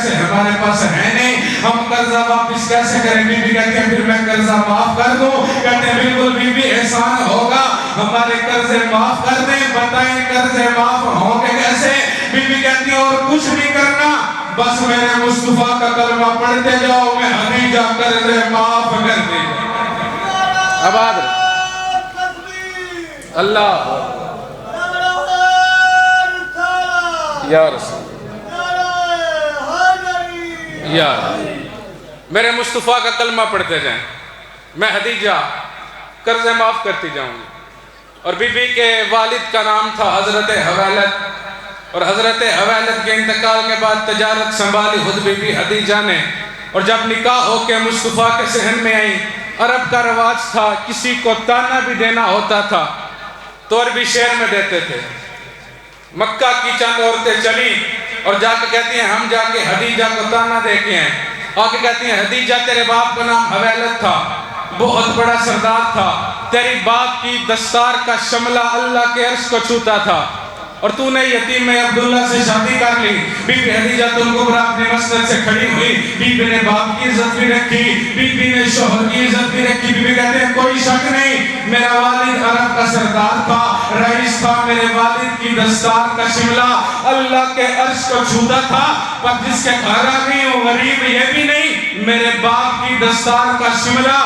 پیسے ہمارے پاس ہیں نہیں، ہم قرضہ واپس کیسے کریں؟ بی بی کہتی ہیں پھر میں قرضہ معاف کر دوں۔ کہتے ہیں بالکل بی بی احسان ہوگا، ہمارے قرضے معاف کر دیں۔ بتائیں قرضے معاف ہوں گے کیسے؟ بی بی کہتی ہیں اور کچھ نہیں کرنا، بس میرے مصطفیٰ کا کلمہ پڑھتے جاؤ، میں خدیجہ قرضے معاف کر دے۔ آباد اللہ یا رسول یا میرے مصطفیٰ کا کلمہ پڑھتے جائیں، میں خدیجہ قرضے معاف کرتی جاؤں گی۔ اور بی بی کے والد کا نام تھا حضرت حویلد، اور حضرت حویلد کے انتقال کے بعد تجارت سنبھالی خود بی بی خدیجہ نے۔ اور جب نکاح ہو کے مصطفیٰ کے صحن میں آئیں، عرب کا رواج تھا کسی کو تانا بھی دینا ہوتا تھا تو عربی شعر میں دیتے تھے۔ مکہ کی چند عورتیں چلیں اور جا کے کہتی ہیں ہم جا کے خدیجہ کو تانا دے کے ہیں۔ آ کے کہتی ہیں خدیجہ تیرے باپ کا نام حویلد تھا، بہت بڑا سردار تھا، تیری باپ کی دستار کا شملہ اللہ کے عرش کو چھوتا تھا، اور تو نے یتیم عبداللہ سے شادی کر لی۔ بی بی خدیجہ تم کو برا اپنے مسند سے کھڑی ہوئی، بی بی نے باپ کی عزت بھی رکھی، بی بی نے شوہر کی عزت بھی رکھی۔ بی بی کہتے ہیں کوئی شک نہیں، میرا والد عرب کا سردار تھا، رئیس تھا، میرے والد کی دستار کا شملہ اللہ کے عرش کو چھوتا تھا، پر جس کے گھر آ گئی ہوں غریب یہ بھی نہیں، میرے باپ کی دستار کا شملہ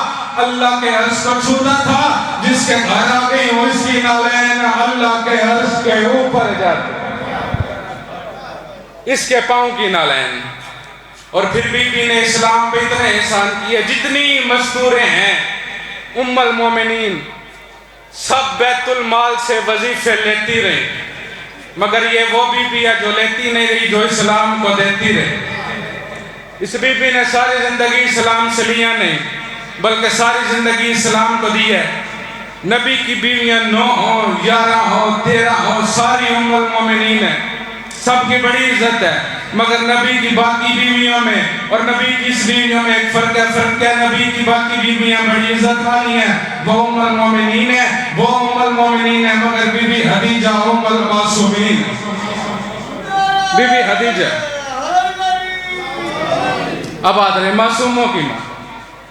اللہ کے عرش کو چھوتا تھا، جس کے گھر آ گئی ہوں اس کی نالین اللہ کے عرش کے اوپر جاتے، اس کے پاؤں کی نالین۔ اور پھر بی بی نے اسلام پہ اتنے احسان کیے، جتنی مستوریں ہیں ام المومنین سب بیت المال سے وظیفے لیتی رہی، مگر یہ وہ بی بی ہے جو لیتی نہیں رہی، جو اسلام کو دیتی رہی۔ اس بی بی نے ساری زندگی اسلام سے لیا نہیں بلکہ ساری زندگی اسلام کو دی ہے۔ نبی کی بیویاں 9 ہوں 11 ہوں 13 ہوں ساری ام المومنین ہیں، سب کی بڑی عزت ہے، مگر نبی کی باقی بیویوں میں اور نبی کی اس بیویوں میں ایک فرق ہے۔ فرق کیا؟ نبی کی باقی بیویاں بڑی عزت والی ہیں، وہ ام المومنین ہیں، وہ ام المومنین ہیں، مگر بی بی خدیجہ ام المعصومین، بی بی خدیجہ اب آدھر ہے معصوموں کی ماں۔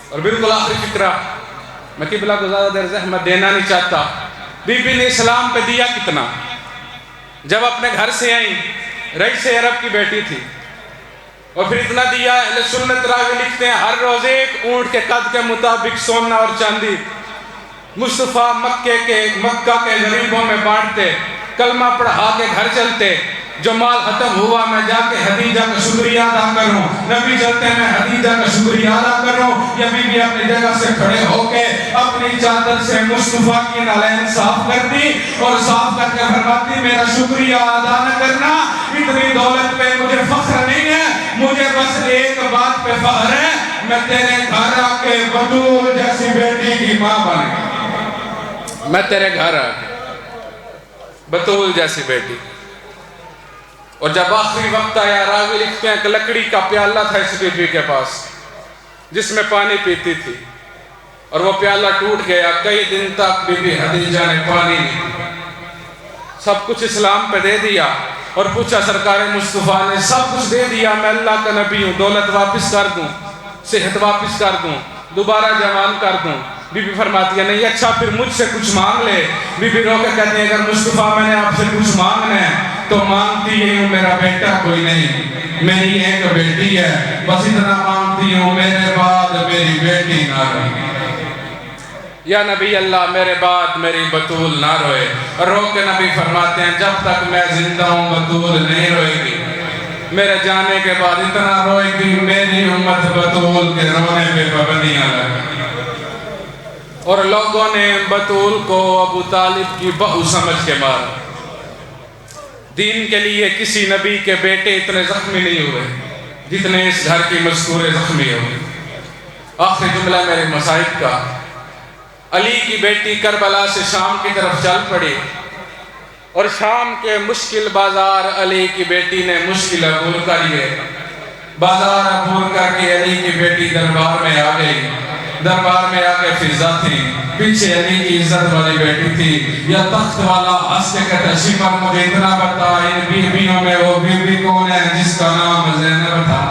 اور بالکل آخری فکرہ، میں قبلہ کو زیادہ دیر زحمت دینا نہیں چاہتا، بی بی نے اسلام پہ دیا کتنا؟ جب اپنے گھر سے آئیں، رئیس عرب کی بیٹی تھی، اور پھر اتنا دیا، اہل سنت راوی لکھتے ہیں ہر روز ایک اونٹ کے قد کے مطابق سونا اور چاندی مصطفیٰ مکہ کے غریبوں میں بانٹتے، کلمہ پڑھا کے گھر چلتے۔ جو مال ختم ہوا میں جا کے خدیجہ کا شکریہ ادا کروں، نبی چلتے میں خدیجہ کا شکریہ ادا کروں، یا بی بی اپنی جگہ سے کھڑے ہو کے اپنی چادر سے مصطفیٰ کی نالین صاف کر دی اور صاف کر کے فرماتی میرا شکریہ ادا نہ کرنا، اتنی دولت پہ مجھے فخر نہیں ہے، مجھے بس ایک بات پہ فخر ہے، میں تیرے گھر آ کے بطول جیسی بیٹی کی ماں بن گئی، میں تیرے گھر آ کے بطول جیسی بیٹی۔ اور جب آخری وقت آیا، راوی لکھتے ہیں کہ لکڑی کا پیالہ تھا اس بی بی کے پاس جس میں پانی پیتی تھی، اور وہ پیالہ ٹوٹ گیا، کئی دن تک بی بی خدیجہ نے پانی نہیں پیا، سب کچھ اسلام پہ دے دیا، اور پوچھا سرکار مصطفیٰ نے سب کچھ دے دیا، میں اللہ کا نبی ہوں، دولت واپس کر دوں، صحت واپس کر دوں، دوبارہ جوان کر دوں؟ بی بی فرماتی ہے نہیں، اچھا پھر مجھ سے کچھ مانگ لے۔ بی بی رو کے کہتی ہے اگر مصطفیٰ میں نے آپ سے کچھ مانگنا ہے تو مانگتی ہوں میرا بیٹا کوئی نہیں، میری ایک بیٹی ہے، بس اتنا مانگتی ہوں میرے بعد میری بیٹی نہ روئے، یا نبی اللہ میرے بعد میری بطول نہ روئے۔ اور رو کے نبی فرماتے ہیں جب تک میں زندہ ہوں بطول نہیں روئے گی، میرے جانے کے بعد اتنا روئے گی میری امت بطول کے رونے پہ پابندیاں لگیں۔ اور لوگوں نے بطول کو ابو طالب کی بہو سمجھ کے مارا۔ دین کے لیے کسی نبی کے بیٹے اتنے زخمی نہیں ہوئے جتنے اس گھر کی مذکورے زخمی ہوئے۔ آخری جملہ میرے مصائب کا، علی کی بیٹی کربلا سے شام کی طرف چل پڑی، اور شام کے مشکل بازار علی کی بیٹی نے مشکل عبور کر لیے۔ بازار عبور کر کے علی کی بیٹی دربار میں آ گئی، دربار میں آ کے فضا تھی، پیچھے علی کی عزت والی بیٹی تھی، یا تخت والا ہنس کے کہتا شفا مجھے اتنا بتا ان بیویوں میں وہ بیوی کون ہے جس کا نام زینب تھا؟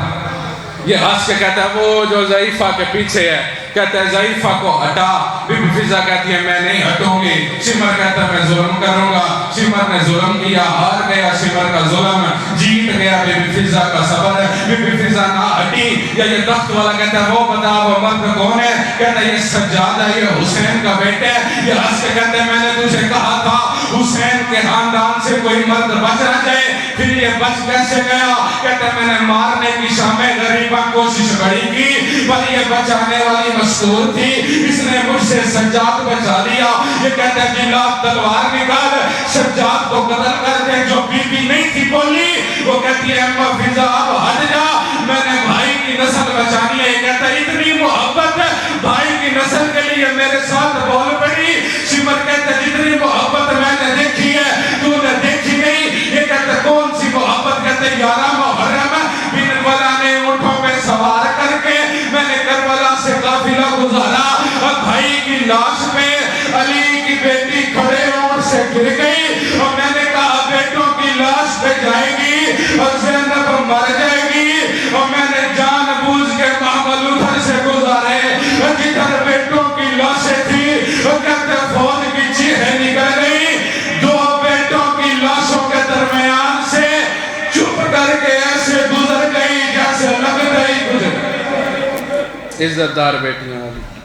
یہ ہنس کے کہتا ہے وہ جو ضعیفہ کے پیچھے ہے، کہتا ہے ضعیفہ کو ہٹا۔ بی بی فضا کہتی ہے میں نہیں ہٹوں گی۔ شمر کہتا ہے میں ظلم کروں گا۔ شمر نے ظلم کیا، ہار گیا شمر کا ظلم، جیت گیا بی بی فضا کا صبر۔ بی بی فضا نہ ہٹی۔ یہ تخت والا کہتا ہے وہ بتا وہ مرد کون ہے؟ کہتا ہے یہ سجاد ہے، یہ حسین کا بیٹا ہے۔ یہ ہنس کے کہتے ہیں میں نے تجھے کہا تھا حسین کے خاندان سے کوئی مرد بچ نہ جائے، پھر یہ بچ کیسے گیا؟ کہتے ہیں میں نے مارنے کی شام غریبہ کوشش بڑی کی، پر یہ بچانے والی مستور تھی، اس نے مجھ سے سجاد بچا لیا۔ یہ کہتے ہیں جلا تلوار نکال، سجاد کو قتل کر دے۔ جو بی بی نہیں تھی بولی، وہ کہتی ہے اما فضا اب ہٹ جا، میں نے بھائی کی نسل بچانی ہے۔ یہ کہتا ہے اتنی محبت بھائی کی نسل کے لیے میرے ساتھ بول پڑی۔ شمر کہتے ہیں جتنی محبت میں نے دیکھی ہے تو نے دیکھی نہیں۔ یہ کہتے ہیں کون سی محبت؟ کہتے ہیں 11 محرم بن ولا نے اونٹوں پہ سوار کر کے میں نے کربلا سے قافلہ گزارا، اور بھائی کی لاش پہ علی کی بیٹی کھڑے اونٹ سے گر گئی، اور میں نے کہا بیٹوں کی لاش پہ جائے گی اور زینب مر جائے گی، اور میں نے جان بوجھ کے معامل ادھر سے گزارے جدھر بیٹوں کی لاشیں تھی۔ اور کہتے ہیں فوج کی چیخیں نکل گئی، دو بیٹوں کی لاشوں کے درمیان سے چپ کر کے ایسے گزر گئی جیسے لگ گئی گزر۔ عزت دار بیٹیاں والی